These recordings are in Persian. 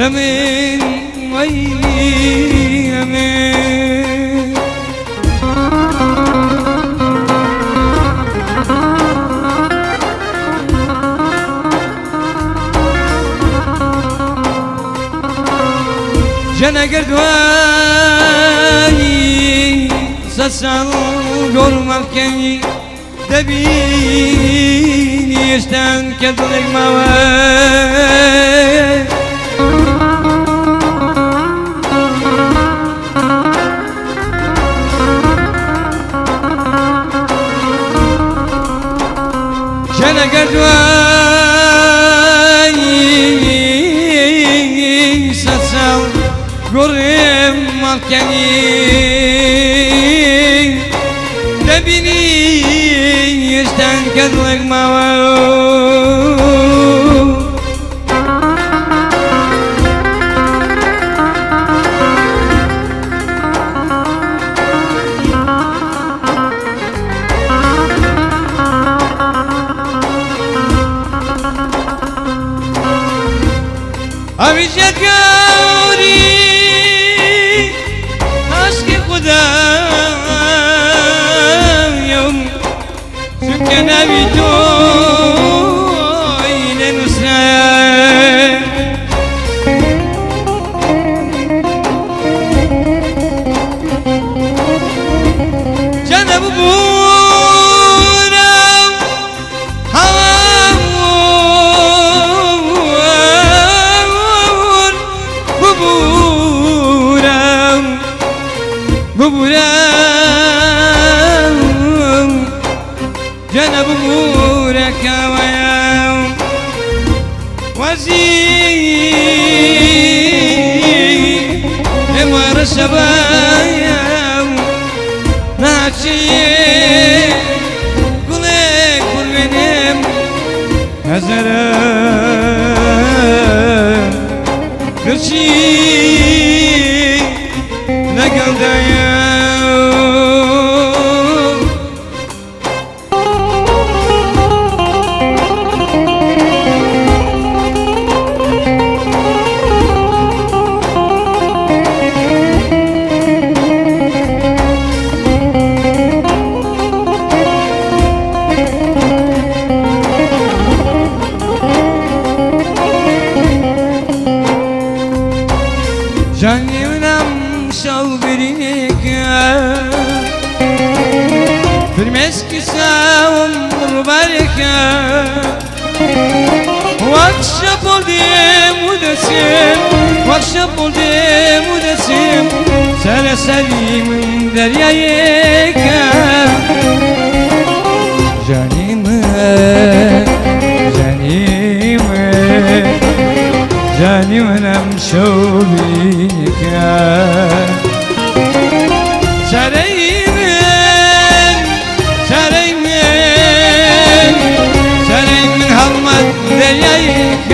رمين ويمين جنا قردواني سسال قرمكني دبيني يشتان كدلك مواد جنا قردواني سسال قرمكني دبيني يشتان كدلك مواد أبيجت قولي عشق خدا يوم سكن أبي توي لنسران جنب بورا هوامور ببورا جنب بورك وياو وزير امار الشبايا ناشي كلك كل منهم هزرا كرشي لقل دايا جاني ونمشى وبريك في المسك ساوم وبركة واكشف الدم ودسم واكشف الدم ودسم سلسلي من دريايك جاني جاني ونمشى وبيك سري من هضمة دريايك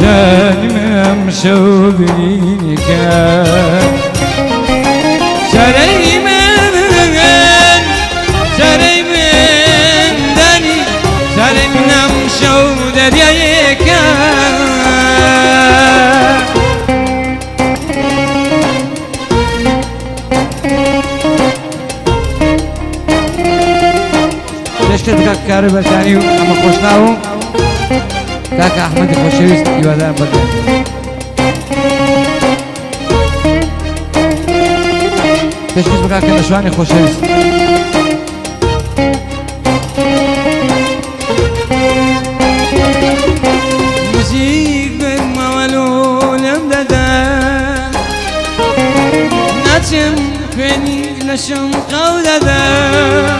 جاني ونمشى وبيك سري من داني سري من نمشى ودريايك تشكر كاك كارو برتانيو اما خوشناو كاك احمد خوشويست يوادان بدن تشكر بكاك نشواني خوشويست موسيق بالمولولم ددان ناتم فيني نشم قوددان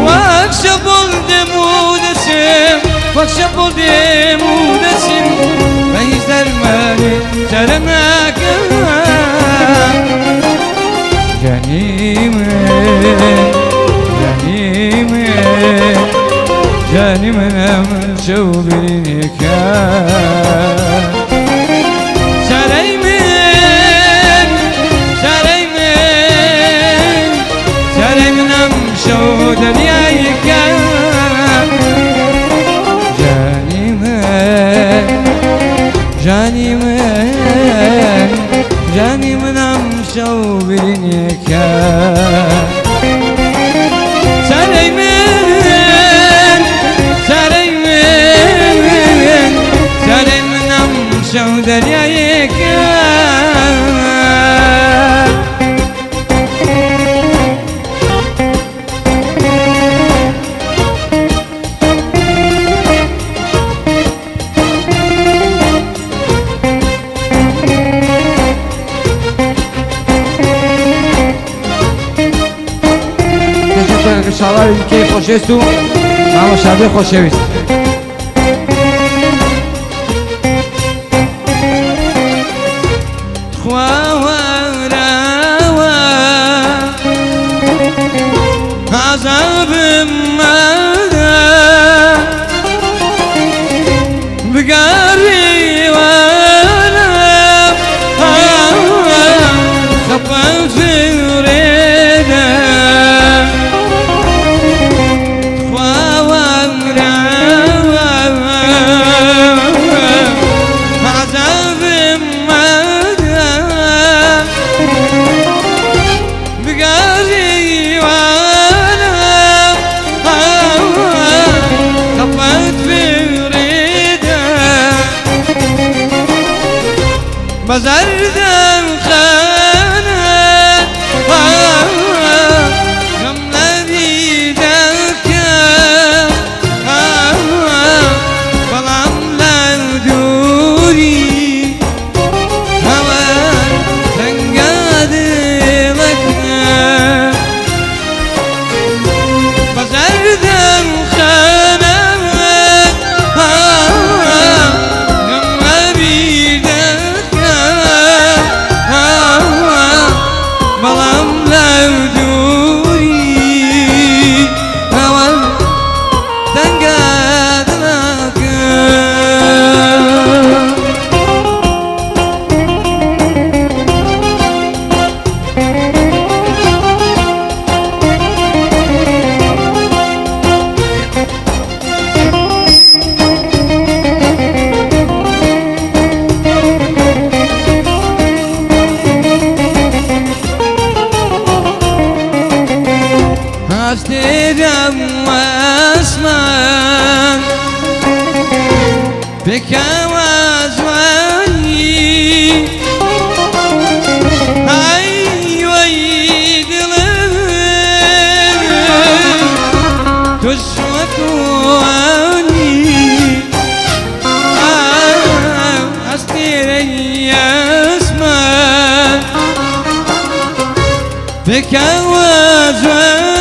واكشف الدم ودسم واكشف الدم ودسم فايز درماني سلمك جاني من أمشى وبريك سري من شو دنياي كان جاني من شو بينك ساري من شو دنياي كان شاور که خوشست و اما شده خوشویست عذابم ماذا بقاري وانا خبط في وريده عذابم ماذا بقاري وانا خبط في وريده بزردم خانه غملدي دكا بلعم لدوري هوا تنقاد لك بزردم خانه غملدي دكا بلعم لدوري هوا تنقاد لك أفتدم وأسمع بك وأزواني أيوة يدلم تسوك واني أستيري أسمع بك وأزواني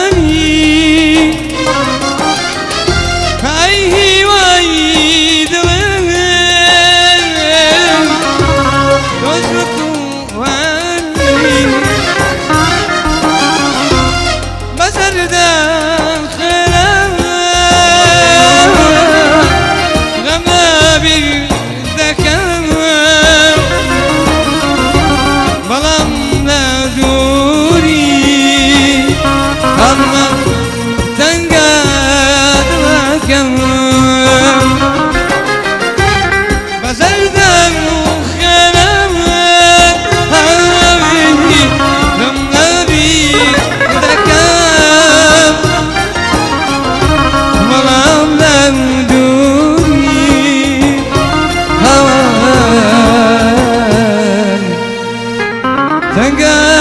Thank God.